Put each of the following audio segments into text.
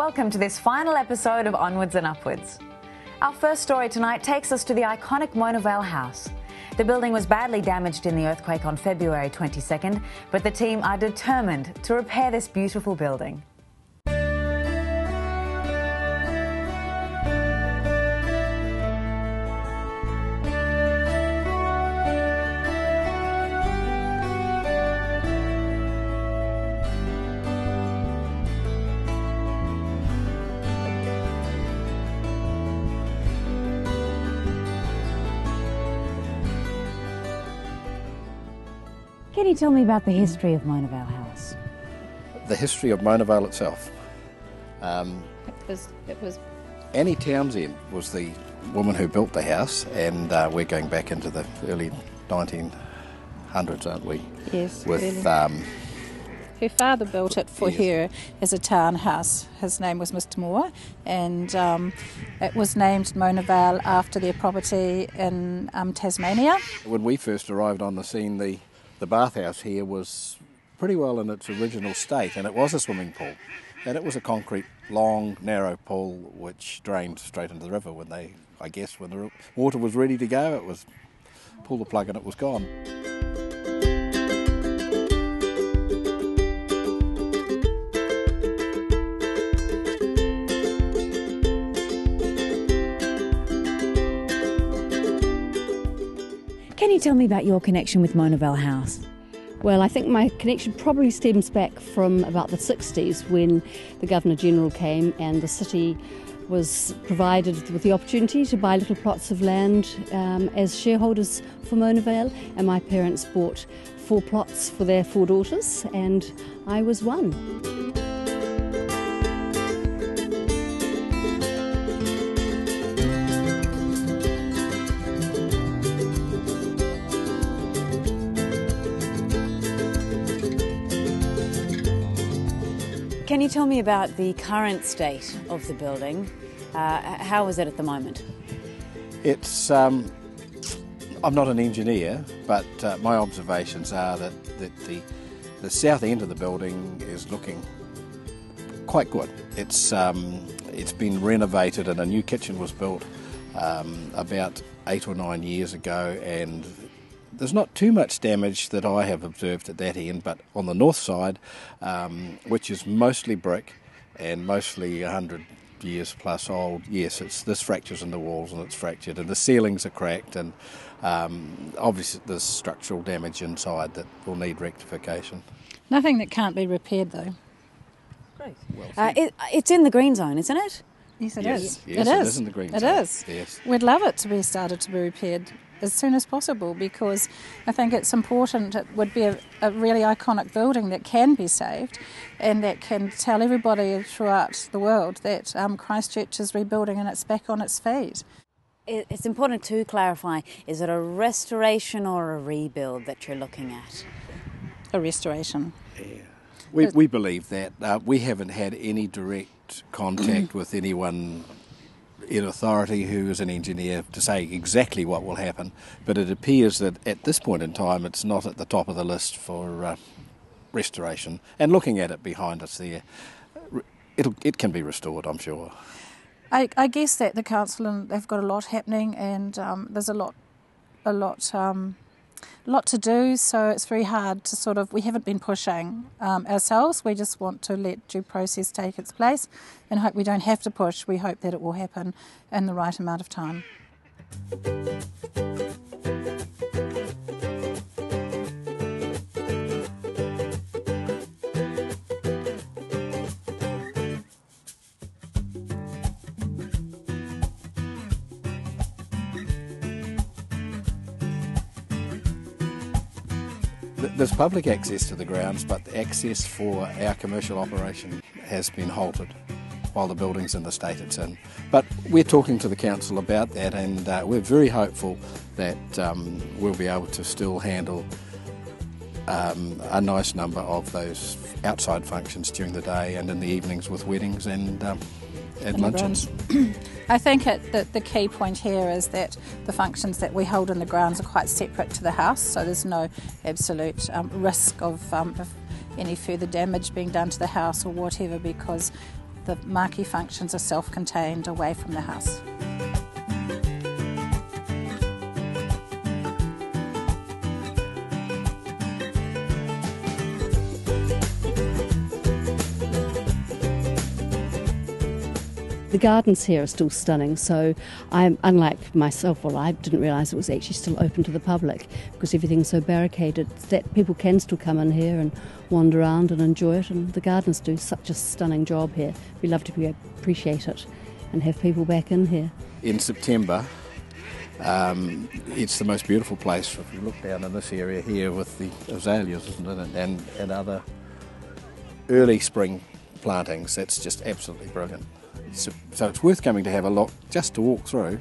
Welcome to this final episode of Onwards and Upwards. Our first story tonight takes us to the iconic Mona Vale house. The building was badly damaged in the earthquake on February 22nd, but the team are determined to repair this beautiful building. Can you tell me about the history of Mona Vale House? The history of Mona Vale itself. It was Annie Townsend was the woman who built the house, and we're going back into the early 1900s, aren't we? Yes. With really. Her father built it for her as a townhouse. His name was Mr. Moore, and it was named Mona Vale after their property in Tasmania. When we first arrived on the scene, the bathhouse here was pretty well in its original state, and it was a swimming pool, and it was a concrete, long, narrow pool which drained straight into the river. When the water was ready to go, it was pull the plug and it was gone. Can you tell me about your connection with Mona Vale House? Well, I think my connection probably stems back from about the 60s when the Governor-General came and the city was provided with the opportunity to buy little plots of land as shareholders for Mona Vale, and my parents bought 4 plots for their 4 daughters, and I was one. Can you tell me about the current state of the building? How is it at the moment? It's I'm not an engineer, but my observations are that the south end of the building is looking quite good. It's been renovated and a new kitchen was built about 8 or 9 years ago, and there's not too much damage that I have observed at that end, but on the north side, which is mostly brick and mostly 100 years plus old, yes, there's fractures in the walls and it's fractured, and the ceilings are cracked, and obviously there's structural damage inside that will need rectification. Nothing that can't be repaired, though. Great. It's in the green zone, isn't it? Yes, it Yes, is. it is in the green zone. It is. Yes. We'd love it to be started to be repaired as soon as possible, because I think it's important. It would be a really iconic building that can be saved and that can tell everybody throughout the world that Christchurch is rebuilding and it's back on its feet. It's important to clarify, is it a restoration or a rebuild that you're looking at? A restoration. Yeah. We believe that. We haven't had any direct contact with anyone in authority who is an engineer to say exactly what will happen, but it appears that at this point in time it's not at the top of the list for restoration. And looking at it behind us there, it can be restored, I'm sure. I guess that the council, and they've got a lot happening, and there's a lot to do, so it's very hard to we haven't been pushing ourselves. We just want to let due process take its place and hope we don't have to push. We hope that it will happen in the right amount of time. There's public access to the grounds, but the access for our commercial operation has been halted while the building's in the state it's in. But we're talking to the council about that, and we're very hopeful that we'll be able to still handle a nice number of those outside functions during the day and in the evenings with weddings and luncheons. I think the key point here is that the functions that we hold in the grounds are quite separate to the house, so there's no absolute risk of any further damage being done to the house or whatever, because the marquee functions are self-contained away from the house. The gardens here are still stunning, so I'm, unlike myself, well, I didn't realise it was actually still open to the public because everything's so barricaded that people can still come in here and wander around and enjoy it, and the gardens do such a stunning job here. We love to appreciate it and have people back in here. In September, it's the most beautiful place. If you look down in this area here with the azaleas, isn't it, and other early spring plantings, that's just absolutely brilliant. So it's worth coming to have a look, just to walk through.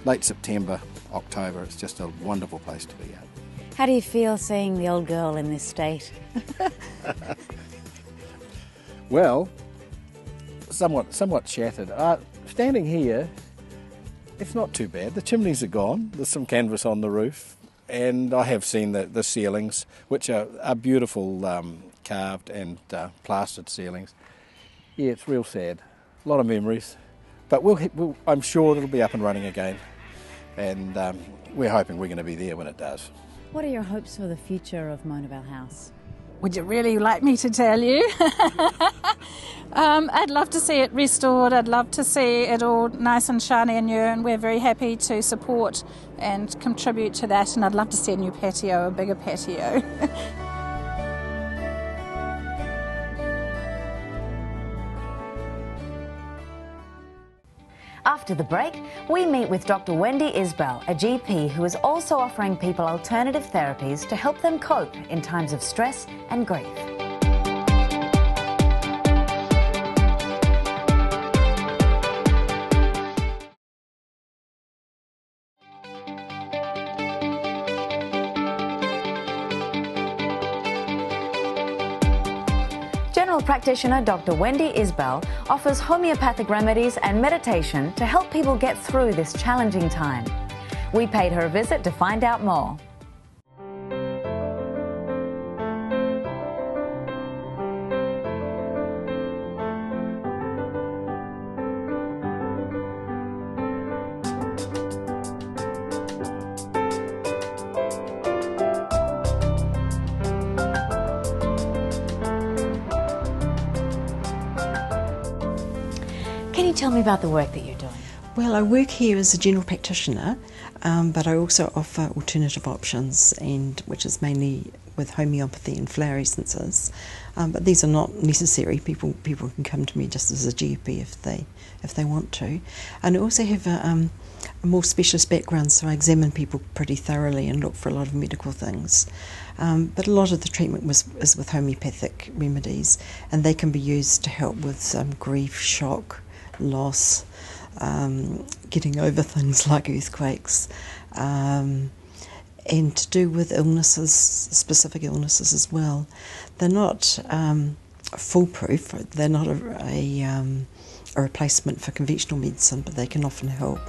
Late September, October, it's just a wonderful place to be at. How do you feel seeing the old girl in this state? Well, somewhat shattered. Standing here, it's not too bad. The chimneys are gone. There's some canvas on the roof, and I have seen the ceilings, which are beautiful carved and plastered ceilings. Yeah, it's real sad. A lot of memories, but I'm sure it'll be up and running again, and we're hoping we're going to be there when it does. What are your hopes for the future of Mona Vale House? Would you really like me to tell you? I'd love to see it restored. I'd love to see it all nice and shiny and new, and we're very happy to support and contribute to that, and I'd love to see a new patio, a bigger patio. After the break, we meet with Dr. Wendy Isbell, a GP who is also offering people alternative therapies to help them cope in times of stress and grief. General practitioner Dr. Wendy Isbell offers homeopathic remedies and meditation to help people get through this challenging time. We paid her a visit to find out more. Can you tell me about the work that you're doing? Well, I work here as a general practitioner, but I also offer alternative options, which is mainly with homeopathy and flower essences. But these are not necessary. People can come to me just as a GP if they want to. And I also have a more specialist background, so I examine people pretty thoroughly and look for a lot of medical things. But a lot of the treatment is with homeopathic remedies, and they can be used to help with grief, shock, loss, getting over things like earthquakes, and to do with illnesses, specific illnesses as well. They're not foolproof. They're not a replacement for conventional medicine, but they can often help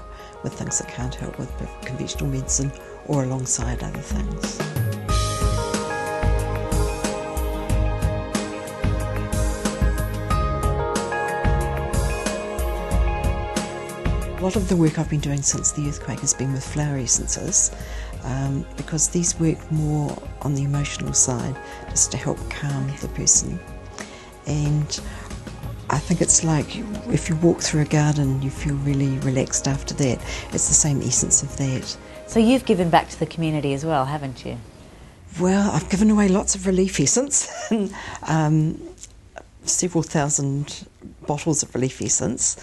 with things that can't help with conventional medicine or alongside other things. A lot of the work I've been doing since the earthquake has been with flower essences, because these work more on the emotional side, just to help calm the person. And I think it's like if you walk through a garden, you feel really relaxed after that. It's the same essence of that. So you've given back to the community as well, haven't you? Well, I've given away lots of relief essence, several thousand bottles of relief essence.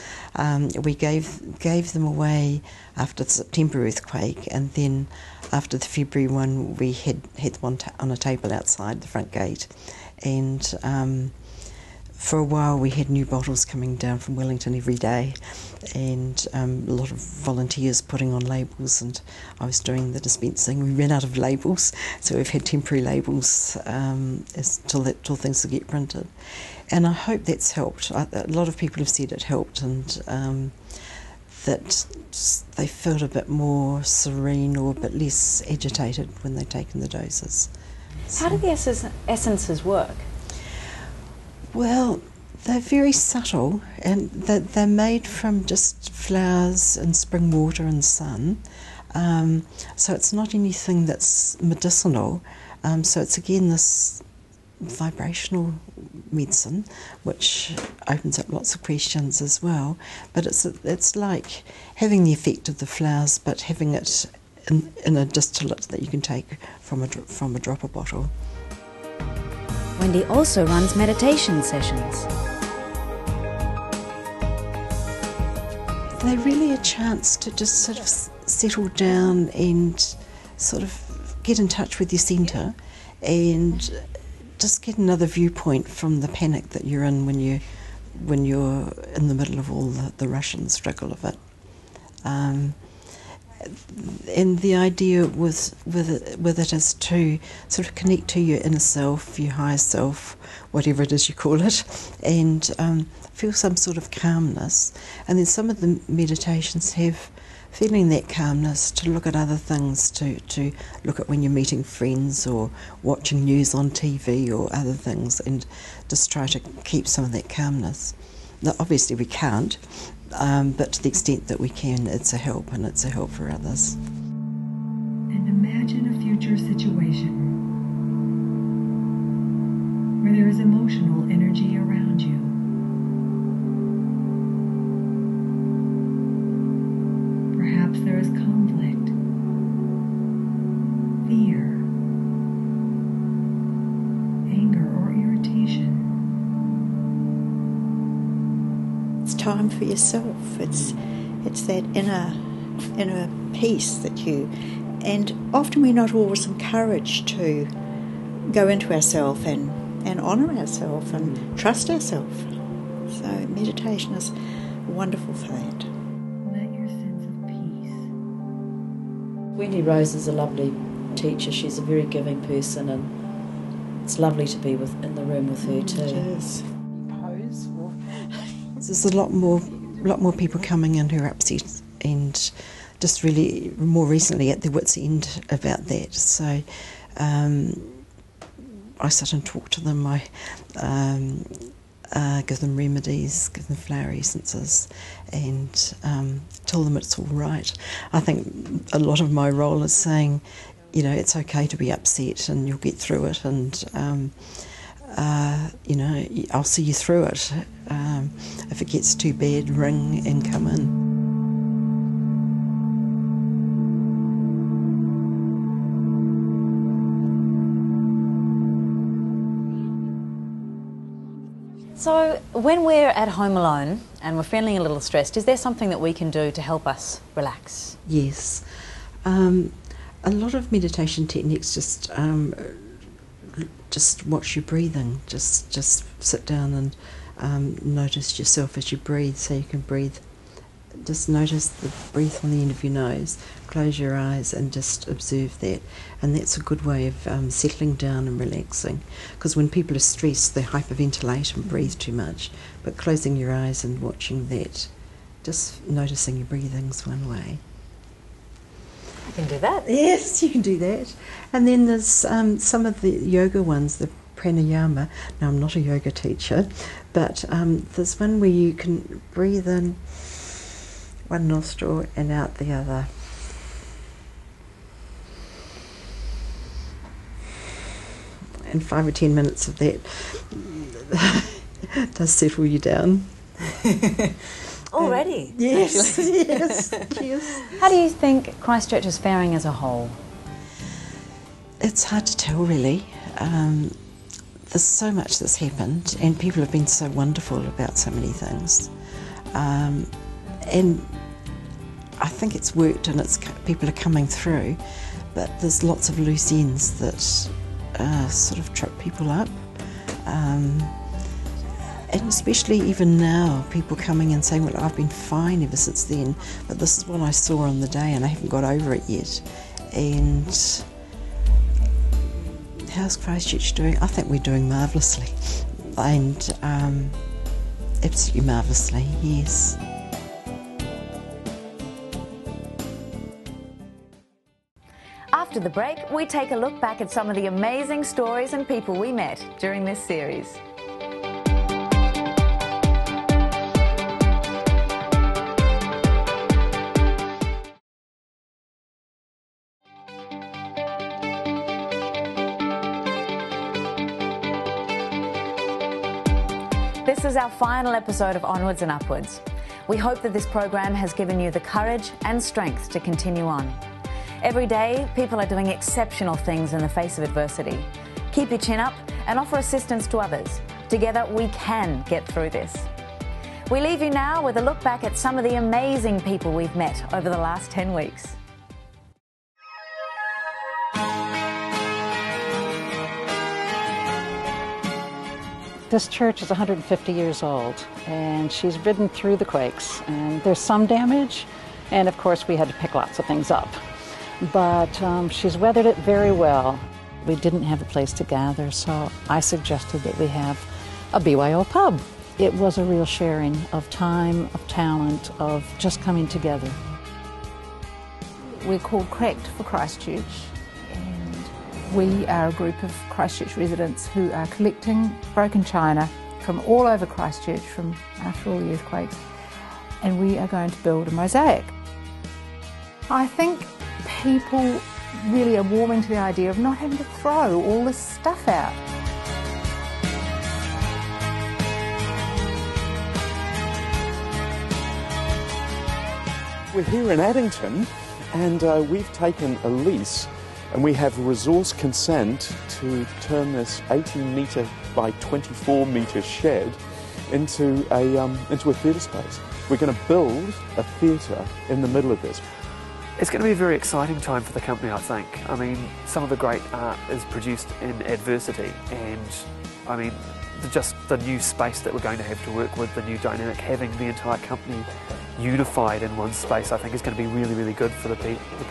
We gave them away after the September earthquake, and then after the February one we had them on a table outside the front gate, and for a while we had new bottles coming down from Wellington every day, and a lot of volunteers putting on labels, and I was doing the dispensing. We ran out of labels, so we've had temporary labels till things will get printed. And I hope that's helped. A lot of people have said it helped, and that they felt a bit more serene or a bit less agitated when they've taken the doses. How do the essences work? Well, They're very subtle, and they're made from just flowers and spring water and sun. So it's not anything that's medicinal. So it's again this vibrational medicine, which opens up lots of questions as well. But it's like having the effect of the flowers, but having it in a distillate that you can take from a dropper bottle. Wendy also runs meditation sessions. They're really a chance to just sort of settle down and sort of get in touch with your centre and just get another viewpoint from the panic that you're in when you're in the middle of all the rush and struggle of it. And the idea with it is to sort of connect to your inner self, your higher self, whatever it is you call it, and feel some sort of calmness. And then some of the meditations have feeling that calmness to look at other things, to look at when you're meeting friends or watching news on TV or other things, and just try to keep some of that calmness. Now, obviously we can't, but to the extent that we can, it's a help, and it's a help for others. And imagine a future situation where there is emotional energy around you. Perhaps there is conflict, fear, anger, or irritation. It's time for yourself. It's that inner peace that you, and often we're not always encouraged to go into ourselves and honour ourselves and trust ourselves. So meditation is wonderful for that. Let your sense of peace. Wendy Rose is a lovely teacher. She's a very giving person, and it's lovely to be in the room with her too. It is. There's a lot more people coming in who are upset and just really more recently at their wits' end about that. So I sit and talk to them. I give them remedies, give them flower essences, and tell them it's all right. I think a lot of my role is saying, it's okay to be upset and you'll get through it, and I'll see you through it. If it gets too bad, ring and come in. So when we're at home alone and we're feeling a little stressed, is there something that we can do to help us relax? Yes. A lot of meditation techniques just watch your breathing. Just sit down and notice yourself as you breathe, so you can breathe. Just notice the breath on the end of your nose, close your eyes and just observe that. And that's a good way of settling down and relaxing. Because when people are stressed, they hyperventilate and breathe too much. But closing your eyes and watching that, just noticing your breathing's one way. I can do that. Yes, you can do that. And then there's some of the yoga ones, the pranayama. Now, I'm not a yoga teacher, but there's one where you can breathe in one nostril and out the other. And 5 or 10 minutes of that does settle you down. Already? Yes, yes, yes. How do you think Christchurch is faring as a whole? It's hard to tell, really. There's so much that's happened, and people have been so wonderful about so many things. And I think it's worked, and people are coming through, but there's lots of loose ends that sort of trip people up. And especially even now, people coming and saying, well, I've been fine ever since then, but this is what I saw on the day and I haven't got over it yet. And how's Christchurch doing? I think we're doing marvellously. And absolutely marvellously, yes. After the break, we take a look back at some of the amazing stories and people we met during this series. This is our final episode of Onwards and Upwards. We hope that this program has given you the courage and strength to continue on. Every day, people are doing exceptional things in the face of adversity. Keep your chin up and offer assistance to others. Together, we can get through this. We leave you now with a look back at some of the amazing people we've met over the last 10 weeks. This church is 150 years old, and she's ridden through the quakes, and there's some damage, and of course we had to pick lots of things up. But she's weathered it very well. We didn't have a place to gather, so I suggested that we have a BYO pub. It was a real sharing of time, of talent, of just coming together. We're called Cracked for Christchurch, and we are a group of Christchurch residents who are collecting broken china from all over Christchurch from after all the earthquakes, and we are going to build a mosaic. I think people really are warming to the idea of not having to throw all this stuff out. We're here in Addington, and we've taken a lease, and we have resource consent to turn this 18 metre by 24 metre shed into a theatre space. We're going to build a theatre in the middle of this. It's going to be a very exciting time for the company, I think. I mean, some of the great art is produced in adversity, and I mean, just the new space that we're going to have to work with, the new dynamic, having the entire company unified in one space, I think is going to be really, really good for the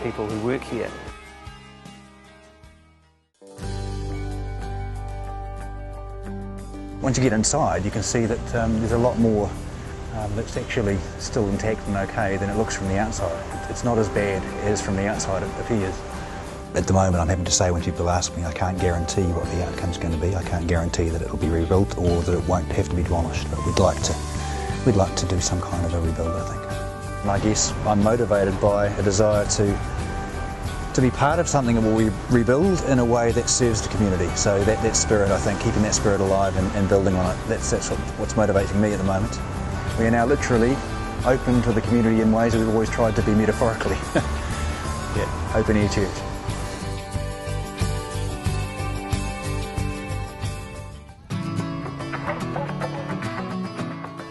people who work here. Once you get inside, you can see that there's a lot more that's actually still intact and okay than it looks from the outside. It's not as bad as from the outside it appears. At the moment, I'm having to say when people ask me, I can't guarantee what the outcome's going to be. I can't guarantee that it'll be rebuilt or that it won't have to be demolished, but we'd like to do some kind of a rebuild, I think. And I guess I'm motivated by a desire to be part of something that will rebuild in a way that serves the community. So that spirit, I think, keeping that spirit alive and building on it, that's what's motivating me at the moment. We are now literally open to the community in ways that we've always tried to be metaphorically. Yeah, open air church.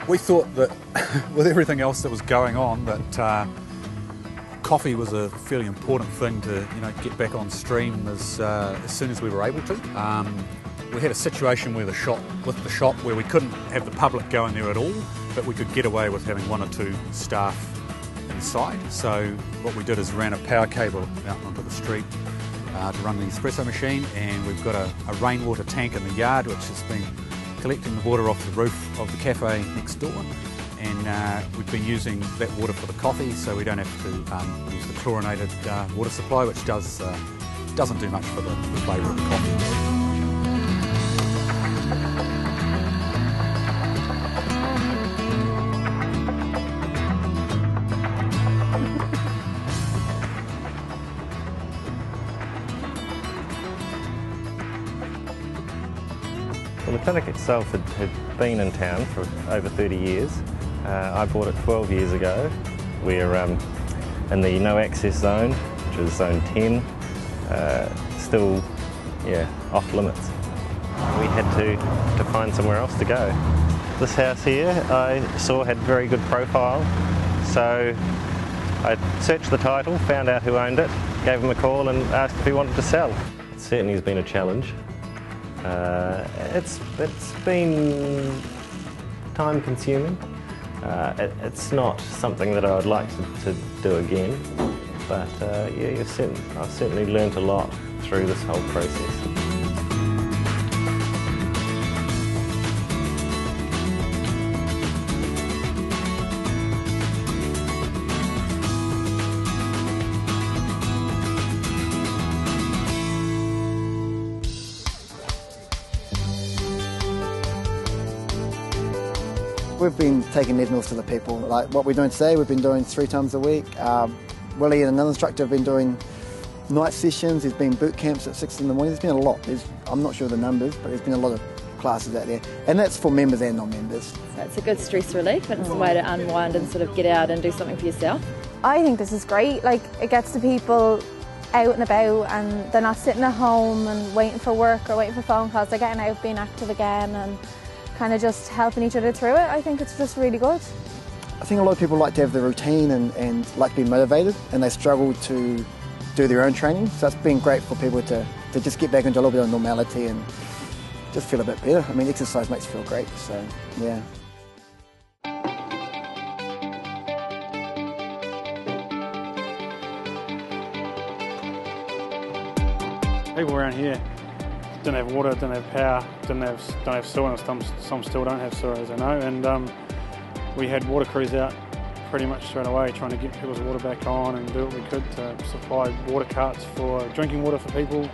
We thought that with everything else that was going on, that coffee was a fairly important thing to get back on stream as soon as we were able to. We had a situation where with the shop where we couldn't have the public go in there at all, but we could get away with having 1 or 2 staff inside. So what we did is ran a power cable out onto the street to run the espresso machine, and we've got a rainwater tank in the yard which has been collecting the water off the roof of the cafe next door, and we've been using that water for the coffee, so we don't have to use the chlorinated water supply, which doesn't do much for the flavour of the coffee. Well, the clinic itself had been in town for over 30 years. I bought it 12 years ago. We're in the no access zone, which is zone 10, still off limits. We had to find somewhere else to go. This house here I saw had very good profile, so I searched the title, found out who owned it, gave him a call and asked if he wanted to sell. It certainly has been a challenge. It's been time consuming. It's not something that I would like to do again, but I've certainly learnt a lot through this whole process. We've been taking lead meals to the people. Like what we're doing today, we've been doing 3 times a week. Willie and another instructor have been doing night sessions. There's been boot camps at 6 in the morning. There's been a lot. I'm not sure of the numbers, but there's been a lot of classes out there, and that's for members and non-members. So it's a good stress relief, and it's a way to unwind and sort of get out and do something for yourself. I think this is great. Like, it gets the people out and about, and they're not sitting at home and waiting for work or waiting for phone calls. They're getting out, being active again, and kind of just helping each other through it. I think it's just really good. I think a lot of people like to have the routine and like to be motivated, and they struggle to do their own training. So it's been great for people to just get back into a little bit of normality and just feel a bit better. I mean, exercise makes you feel great, so yeah. People around here didn't have water, didn't have power, don't have sewer, and some still don't have sewer, as I know. And we had water crews out pretty much straight away, trying to get people's water back on and do what we could to supply water carts for drinking water for people,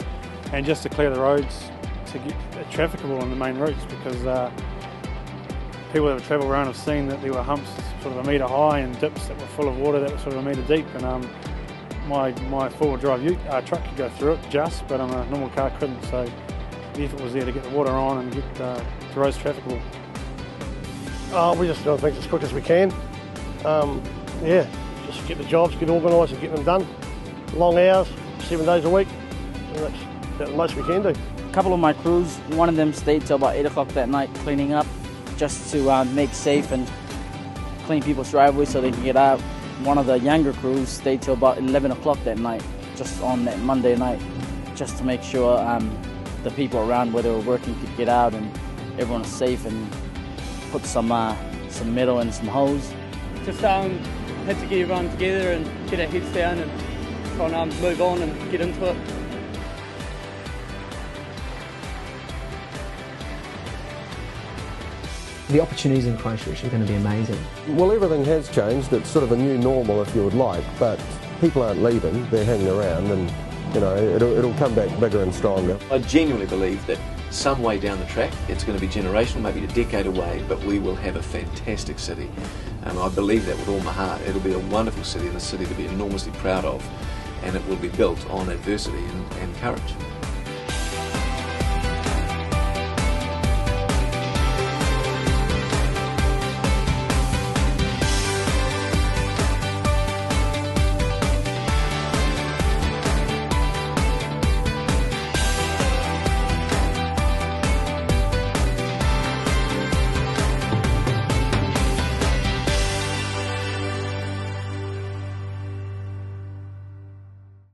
and just to clear the roads to get trafficable on the main routes, because people that have travelled around have seen that there were humps sort of a metre high and dips that were full of water that were sort of a metre deep. And my four-wheel drive truck could go through it just, but a normal car couldn't. So the effort was there to get the water on and get the roads trafficable. We just do things as quick as we can. Yeah, just get the jobs, get organised and get them done. Long hours, 7 days a week, and that's about the most we can do. A couple of my crews, one of them stayed till about 8 o'clock that night cleaning up, just to make safe and clean people's driveways so they can get out. One of the younger crews stayed till about 11 o'clock that night, just on that Monday night, just to make sure the people around where they were working could get out and everyone was safe, and put some metal and some hose. Just had to get everyone together and get our heads down and try and move on and get into it. The opportunities in Christchurch are going to be amazing. Well, everything has changed. It's sort of a new normal, if you would like, but people aren't leaving, they're hanging around, and you know, it'll come back bigger and stronger. I genuinely believe that some way down the track, it's going to be generational, maybe a decade away, but we will have a fantastic city. I believe that with all my heart. It'll be a wonderful city, and a city to be enormously proud of, and it will be built on adversity and courage.